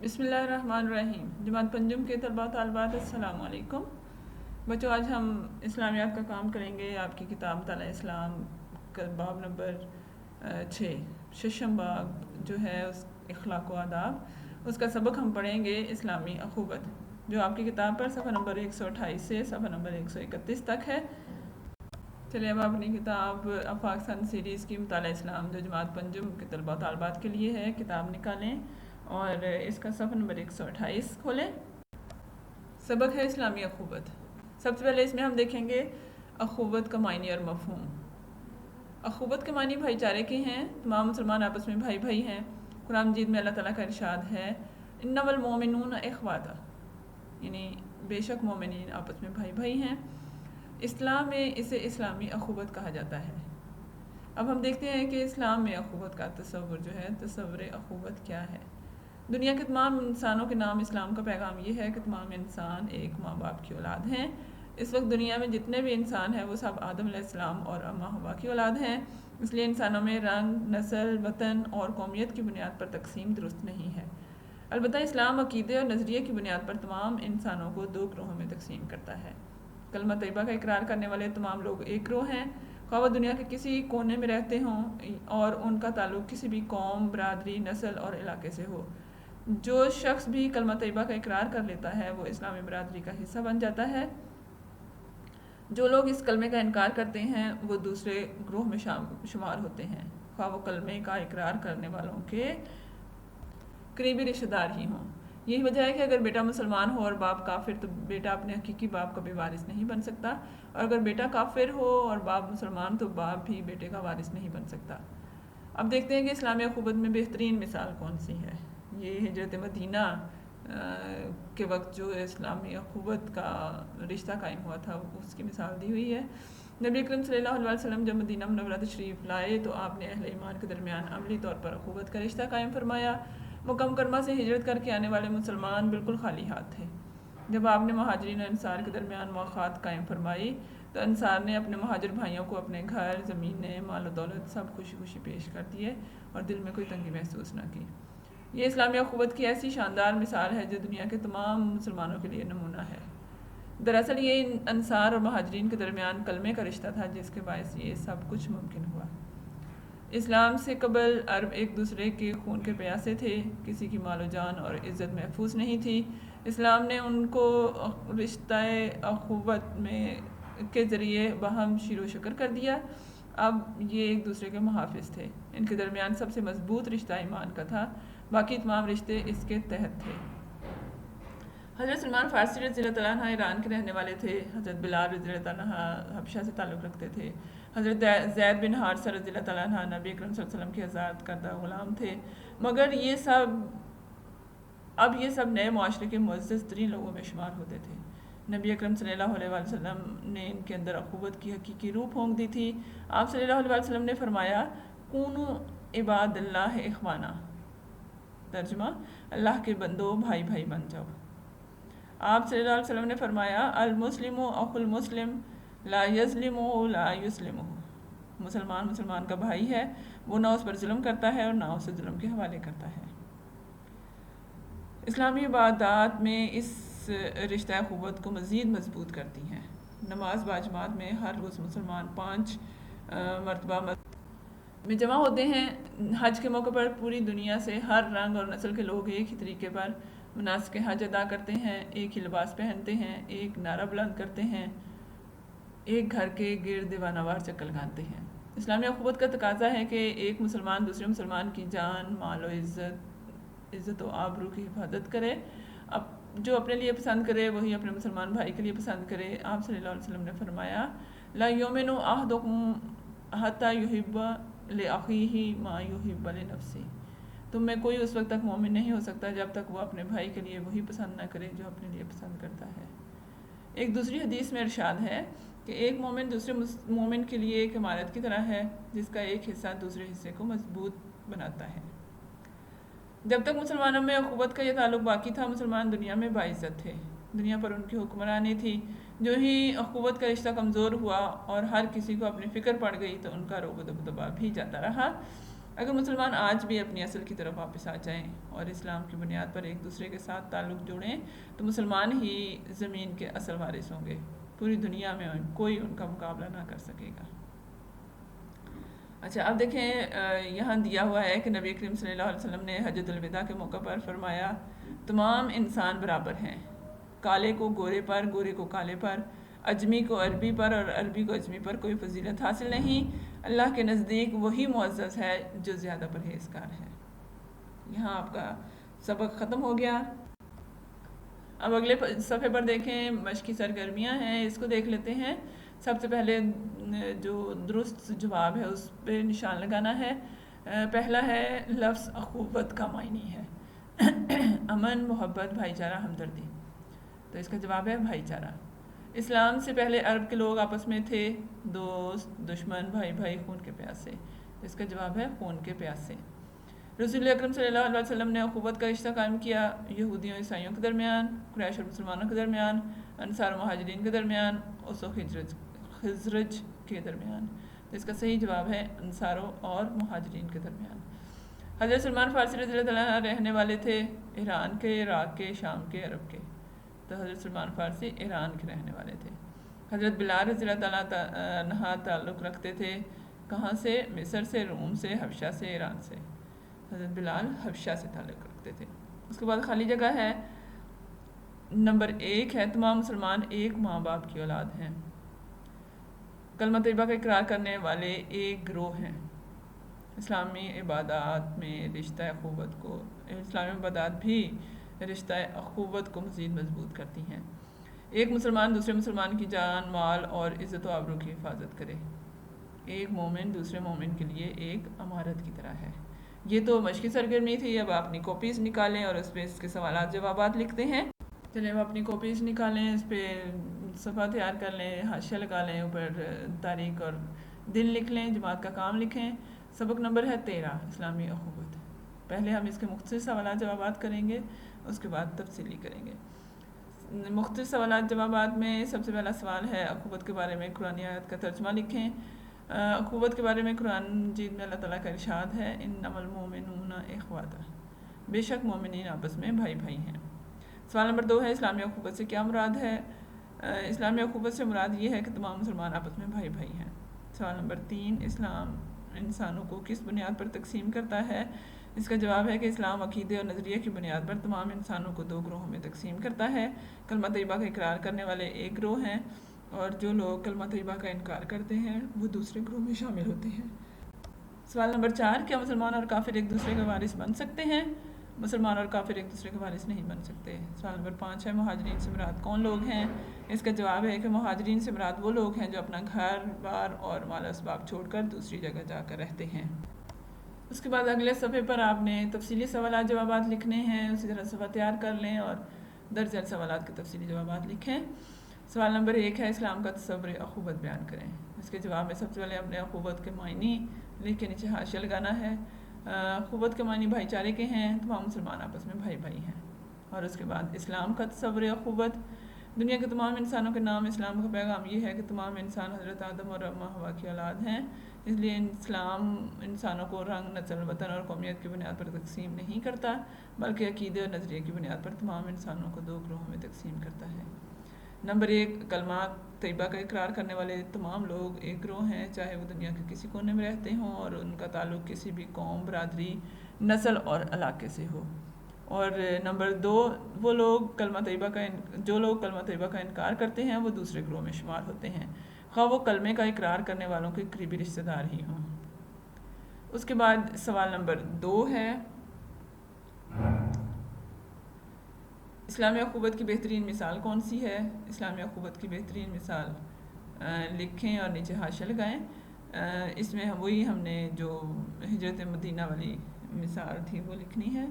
بسم اللہ الرحمن الرحیم۔ جماعت پنجم کے طلباء طالبات السلام علیکم بچوں، آج ہم اسلامیات کا کام کریں گے۔ آپ کی کتاب مطالعہ اسلام کا باب نمبر 6 ششم باب جو ہے اس اخلاق و آداب، اس کا سبق ہم پڑھیں گے اسلامی اخوت، جو آپ کی کتاب پر صفحہ نمبر 128 سے صفحہ نمبر 131 تک ہے۔ چلیے اب اپنی کتاب پاکستان سیریز کی مطالعہ اسلام جو جماعت پنجم کے طلباء طالبات کے لیے ہے، کتاب نکالیں اور اس کا صفحہ نمبر 128 کھولیں۔ سبق ہے اسلامی اخوت۔ سب سے پہلے اس میں ہم دیکھیں گے اخوت کا معنی اور مفہوم۔ اخوت کے معنی بھائی چارے کے ہیں، تمام مسلمان آپس میں بھائی بھائی ہیں۔ قرآن مجید میں اللہ تعالیٰ کا ارشاد ہے انما المؤمنون اخوات، یعنی بے شک مومنین آپس میں بھائی بھائی ہیں۔ اسلام میں اسے اسلامی اخوت کہا جاتا ہے۔ اب ہم دیکھتے ہیں کہ اسلام میں اخوت کا تصور جو ہے، تصور اخوت کیا ہے۔ دنیا کے تمام انسانوں کے نام اسلام کا پیغام یہ ہے کہ تمام انسان ایک ماں باپ کی اولاد ہیں۔ اس وقت دنیا میں جتنے بھی انسان ہیں وہ سب آدم علیہ السلام اور اماں حوا کی اولاد ہیں، اس لیے انسانوں میں رنگ، نسل، وطن اور قومیت کی بنیاد پر تقسیم درست نہیں ہے۔ البتہ اسلام عقیدے اور نظریے کی بنیاد پر تمام انسانوں کو دو گروہوں میں تقسیم کرتا ہے۔ کلمہ طیبہ کا اقرار کرنے والے تمام لوگ ایک گروہ ہیں، خواہ وہ دنیا کے کسی کونے میں رہتے ہوں اور ان کا تعلق کسی بھی قوم، برادری، نسل اور علاقے سے ہو۔ جو شخص بھی کلمہ طیبہ کا اقرار کر لیتا ہے وہ اسلامی برادری کا حصہ بن جاتا ہے۔ جو لوگ اس کلمے کا انکار کرتے ہیں وہ دوسرے گروہ میں شمار ہوتے ہیں، خواہ وہ کلمے کا اقرار کرنے والوں کے قریبی رشتہ دار ہی ہوں۔ یہی وجہ ہے کہ اگر بیٹا مسلمان ہو اور باپ کافر تو بیٹا اپنے حقیقی باپ کا بھی وارث نہیں بن سکتا، اور اگر بیٹا کافر ہو اور باپ مسلمان تو باپ بھی بیٹے کا وارث نہیں بن سکتا۔ اب دیکھتے ہیں کہ اسلامی اخوت میں بہترین مثال کون سی ہے۔ یہ ہجرت مدینہ کے وقت جو اسلامی اخوت کا رشتہ قائم ہوا تھا اس کی مثال دی ہوئی ہے۔ نبی اکرم صلی اللہ علیہ وسلم جب مدینہ منورہ تشریف لائے تو آپ نے اہل ایمان کے درمیان عملی طور پر اخوت کا رشتہ قائم فرمایا۔ مکہ مکرمہ سے ہجرت کر کے آنے والے مسلمان بالکل خالی ہاتھ تھے۔ جب آپ نے مہاجرین اور انصار کے درمیان مواخات قائم فرمائی تو انصار نے اپنے مہاجر بھائیوں کو اپنے گھر، زمینیں، مال و دولت سب خوشی خوشی پیش کر دیے اور دل میں کوئی تنگی محسوس نہ کی۔ یہ اسلامی اخوت کی ایسی شاندار مثال ہے جو دنیا کے تمام مسلمانوں کے لیے نمونہ ہے۔ دراصل یہ انصار اور مہاجرین کے درمیان کلمے کا رشتہ تھا جس کے باعث یہ سب کچھ ممکن ہوا۔ اسلام سے قبل عرب ایک دوسرے کے خون کے پیاسے تھے، کسی کی مال و جان اور عزت محفوظ نہیں تھی۔ اسلام نے ان کو رشتہ اخوت میں کے ذریعے باہم شیر و شکر کر دیا۔ اب یہ ایک دوسرے کے محافظ تھے۔ ان کے درمیان سب سے مضبوط رشتہ ایمان کا تھا، باقی تمام رشتے اس کے تحت تھے۔ حضرت سلمان فارسی رضی اللہ تعالیٰ عنہ ایران کے رہنے والے تھے۔ حضرت بلال رضی اللہ تعالیٰ عنہ حبشہ سے تعلق رکھتے تھے۔ حضرت زید بن حارثہ رضی اللہ تعالیٰ عنہ نبی اکرم صلی اللہ علیہ وسلم کے آزاد کردہ غلام تھے، مگر یہ سب نئے معاشرے کے معزز ترین لوگوں میں شمار ہوتے تھے۔ نبی اکرم صلی اللہ علیہ وسلم نے ان کے اندر اخوت کی حقیقی روح پھونک دی تھی۔ آپ صلی اللہ علیہ وسلم نے فرمایا کونوا عباد اللہ اخوانا، ترجمہ اللہ کے بندو بھائی بھائی بن جاؤ۔ آپ صلی اللہ علیہ وسلم نے فرمایا المسلم اخو المسلم لا یظلم لا یسلم، مسلمان مسلمان کا بھائی ہے، وہ نہ اس پر ظلم کرتا ہے اور نہ اسے ظلم کے حوالے کرتا ہے۔ اسلامی عبادات میں اس رشتہ اخوت کو مزید مضبوط کرتی ہیں۔ نماز باجماعت میں ہر روز مسلمان 5 مرتبہ میں جمع ہوتے ہیں۔ حج کے موقع پر پوری دنیا سے ہر رنگ اور نسل کے لوگ ایک ہی طریقے پر مناسک حج ادا کرتے ہیں، ایک ہی لباس پہنتے ہیں، ایک نعرہ بلند کرتے ہیں، ایک گھر کے گرد دیوانہ وار چکر لگاتے ہیں۔ اسلامی اخوت کا تقاضا ہے کہ ایک مسلمان دوسرے مسلمان کی جان، مال و عزت و آبرو کی حفاظت کرے۔ اب جو اپنے لیے پسند کرے وہی اپنے مسلمان بھائی کے لیے پسند کرے۔ آپ صلی اللہ علیہ وسلم نے فرمایا لا یؤمن احدکم حتی یحب لأخیہ ما یحب لنفسہ، تم میں کوئی اس وقت تک مومن نہیں ہو سکتا جب تک وہ اپنے بھائی کے لیے وہی پسند نہ کرے جو اپنے لیے پسند کرتا ہے۔ ایک دوسری حدیث میں ارشاد ہے کہ ایک مومن دوسرے مومن کے لیے ایک عمارت کی طرح ہے جس کا ایک حصہ دوسرے حصے کو مضبوط بناتا ہے۔ جب تک مسلمانوں میں اخوت کا یہ تعلق باقی تھا مسلمان دنیا میں باعزت تھے، دنیا پر ان کی حکمرانی تھی۔ جو ہی اخوت کا رشتہ کمزور ہوا اور ہر کسی کو اپنی فکر پڑ گئی تو ان کا روب و دبدبا بھی جاتا رہا۔ اگر مسلمان آج بھی اپنی اصل کی طرف واپس آ جائیں اور اسلام کی بنیاد پر ایک دوسرے کے ساتھ تعلق جوڑیں تو مسلمان ہی زمین کے اصل وارث ہوں گے، پوری دنیا میں کوئی ان کا مقابلہ نہ کر سکے گا۔ اچھا اب دیکھیں یہاں دیا ہوا ہے کہ نبی کریم صلی اللہ علیہ وسلم نے حجۃ الوداع کے موقع پر فرمایا تمام انسان برابر ہیں، کالے کو گورے پر، گورے کو کالے پر، اجمی کو عربی پر اور عربی کو اجمی پر کوئی فضیلت حاصل نہیں، اللہ کے نزدیک وہی معزز ہے جو زیادہ پرہیزگار ہے۔ یہاں آپ کا سبق ختم ہو گیا۔ اب اگلے صفحے پر دیکھیں مشقی سرگرمیاں ہیں، اس کو دیکھ لیتے ہیں۔ سب سے پہلے جو درست جواب ہے اس پہ نشان لگانا ہے۔ پہلا ہے لفظ اخوت کا معنی ہے امن، محبت، بھائی چارہ، ہمدردی، تو اس کا جواب ہے بھائی چارہ۔ اسلام سے پہلے عرب کے لوگ آپس میں تھے دوست، دشمن، بھائی بھائی، خون کے پیاسے، تو اس کا جواب ہے خون کے پیاسے۔ رسول اکرم صلی اللہ علیہ وسلم نے اخوت کا رشتہ قائم کیا یہودیوں عیسائیوں کے درمیان، قریش اور مسلمانوں کے درمیان، انصار و مہاجرین کے درمیان، اوس و خزرج کے درمیان، تو اس کا صحیح جواب ہے انصاروں اور مہاجرین کے درمیان۔ حضرت سلمان فارسی رضی اللہ عنہ رہنے والے تھے ایران کے، عراق کے، شام کے، عرب کے، تو حضرت سلمان فارسی ایران کے رہنے والے تھے۔ حضرت بلال رضی اللہ عنہ تعلق رکھتے تھے کہاں سے؟ مصر سے، روم سے، حبشہ سے، ایران سے۔ حضرت بلال حبشہ سے تعلق رکھتے تھے۔ اس کے بعد خالی جگہ ہے، نمبر 1 ہے تمام مسلمان ایک ماں باپ کی اولاد ہیں۔ کلمہ طیبہ کا اقرار کرنے والے ایک گروہ ہیں۔ اسلامی عبادات میں رشتہ اخوت کو، اسلامی عبادات بھی رشتہ اخوت کو مزید مضبوط کرتی ہیں۔ ایک مسلمان دوسرے مسلمان کی جان، مال اور عزت و آبرو کی حفاظت کرے۔ ایک مومن دوسرے مومن کے لیے ایک امارت کی طرح ہے۔ یہ تو مشقی سرگرمی تھی، اب آپ اپنی کاپیز نکالیں اور اس پہ اس کے سوالات جوابات لکھتے ہیں۔ چلیں اب اپنی کاپیز نکالیں، اس پہ صفحہ تیار کر لیں، حاشیہ لگا لیں، اوپر تاریخ اور دن لکھ لیں، جماعت کا کام لکھیں۔ سبق نمبر ہے 13 اسلامی اخوت۔ پہلے ہم اس کے مختصر سوالات جوابات کریں گے، اس کے بعد تفصیلی کریں گے۔ مختصر سوالات جوابات میں سب سے پہلا سوال ہے اخوت کے بارے میں قرآن آیت کا ترجمہ لکھیں۔ اخوت کے بارے میں قرآن مجید میں اللہ تعالیٰ کا ارشاد ہے انما المؤمنون اخوۃ، بے شک مومنین آپس میں بھائی بھائی ہیں۔ سوال نمبر 2 ہے اسلامی اخوت سے کیا مراد ہے؟ اسلامی اخوت سے مراد یہ ہے کہ تمام مسلمان آپس میں بھائی بھائی ہیں۔ سوال نمبر 3 اسلام انسانوں کو کس بنیاد پر تقسیم کرتا ہے؟ اس کا جواب ہے کہ اسلام عقیدے اور نظریے کی بنیاد پر تمام انسانوں کو 2 گروہوں میں تقسیم کرتا ہے۔ کلمہ طیبہ کا اقرار کرنے والے ایک گروہ ہیں اور جو لوگ کلمہ طیبہ کا انکار کرتے ہیں وہ دوسرے گروہ میں شامل ہوتے ہیں۔ سوال نمبر 4 کیا مسلمان اور کافر ایک دوسرے کے وارث بن سکتے ہیں؟ مسلمان اور کافر ایک دوسرے کے وارث نہیں بن سکتے۔ سوال نمبر 5 ہے مہاجرین سے مراد کون لوگ ہیں؟ اس کا جواب ہے کہ مہاجرین سے مراد وہ لوگ ہیں جو اپنا گھر بار اور مال اسباب چھوڑ کر دوسری جگہ جا کر رہتے ہیں۔ اس کے بعد اگلے صفحے پر آپ نے تفصیلی سوالات جوابات لکھنے ہیں، اسی طرح صفحہ تیار کر لیں اور درج ذیل سوالات کے تفصیلی جوابات لکھیں۔ سوال نمبر 1 ہے اسلام کا تصور اخوت بیان کریں۔ اس کے جواب میں سب سے پہلے اپنے اخوت کے معنی لکھ کے نیچے حاشیہ لگانا ہے۔ اخوت کے معنی بھائی چارے کے ہیں، تمام مسلمان آپس میں بھائی بھائی ہیں۔ اور اس کے بعد اسلام کا تصور اخوت، دنیا کے تمام انسانوں کے نام اسلام کا پیغام یہ ہے کہ تمام انسان حضرت آدم اور اماں حوا کی اولاد ہیں، اس لیے اسلام انسانوں کو رنگ، نسل، وطن اور قومیت کی بنیاد پر تقسیم نہیں کرتا بلکہ عقیدے اور نظریے کی بنیاد پر تمام انسانوں کو 2 گروہوں میں تقسیم کرتا ہے۔ نمبر 1 کلمہ طیبہ کا اقرار کرنے والے تمام لوگ ایک گروہ ہیں، چاہے وہ دنیا کے کسی کونے میں رہتے ہوں اور ان کا تعلق کسی بھی قوم، برادری، نسل اور علاقے سے ہو۔ اور نمبر 2 وہ لوگ جو لوگ کلمہ طیبہ کا انکار کرتے ہیں وہ دوسرے گروہ میں شمار ہوتے ہیں، خواہ وہ کلمے کا اقرار کرنے والوں کے قریبی رشتہ دار ہی ہوں۔ اس کے بعد سوال نمبر 2 ہے اسلامی اخوت کی بہترین مثال کون سی ہے؟ اسلامی اخوت کی بہترین مثال لکھیں اور نیچے حاشیہ لگائیں۔ اس میں ہم نے جو ہجرت مدینہ والی مثال تھی وہ لکھنی ہے۔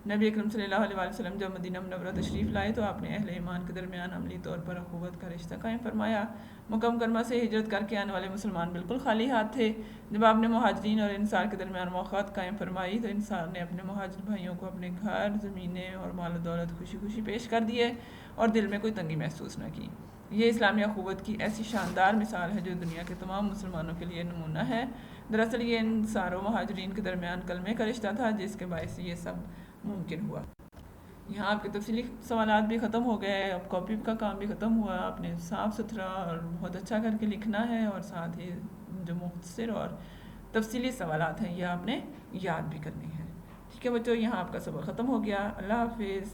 نبی اکرم صلی اللہ علیہ وسلم جب مدینہ منورہ تشریف لائے تو آپ نے اہل ایمان کے درمیان عملی طور پر اخوت کا رشتہ قائم فرمایا۔ مکہ مکرمہ سے ہجرت کر کے آنے والے مسلمان بالکل خالی ہاتھ تھے۔ جب آپ نے مہاجرین اور انصار کے درمیان موافقت قائم فرمائی تو انصار نے اپنے مہاجر بھائیوں کو اپنے گھر، زمینیں اور مال و دولت خوشی خوشی پیش کر دیے اور دل میں کوئی تنگی محسوس نہ کی۔ یہ اسلامی اخوت کی ایسی شاندار مثال ہے جو دنیا کے تمام مسلمانوں کے لیے نمونہ ہے۔ دراصل یہ انصار و مہاجرین کے درمیان کلمے کا رشتہ تھا جس کے باعث یہ سب ممکن ہوا۔ یہاں آپ کے تفصیلی سوالات بھی ختم ہو گئے، اب کاپی کا کام بھی ختم ہوا، آپ نے صاف ستھرا اور بہت اچھا کر کے لکھنا ہے، اور ساتھ ہی جو مختصر اور تفصیلی سوالات ہیں یہ آپ نے یاد بھی کرنی ہے۔ ٹھیک ہے بچوں، یہاں آپ کا سبق ختم ہو گیا۔ اللہ حافظ۔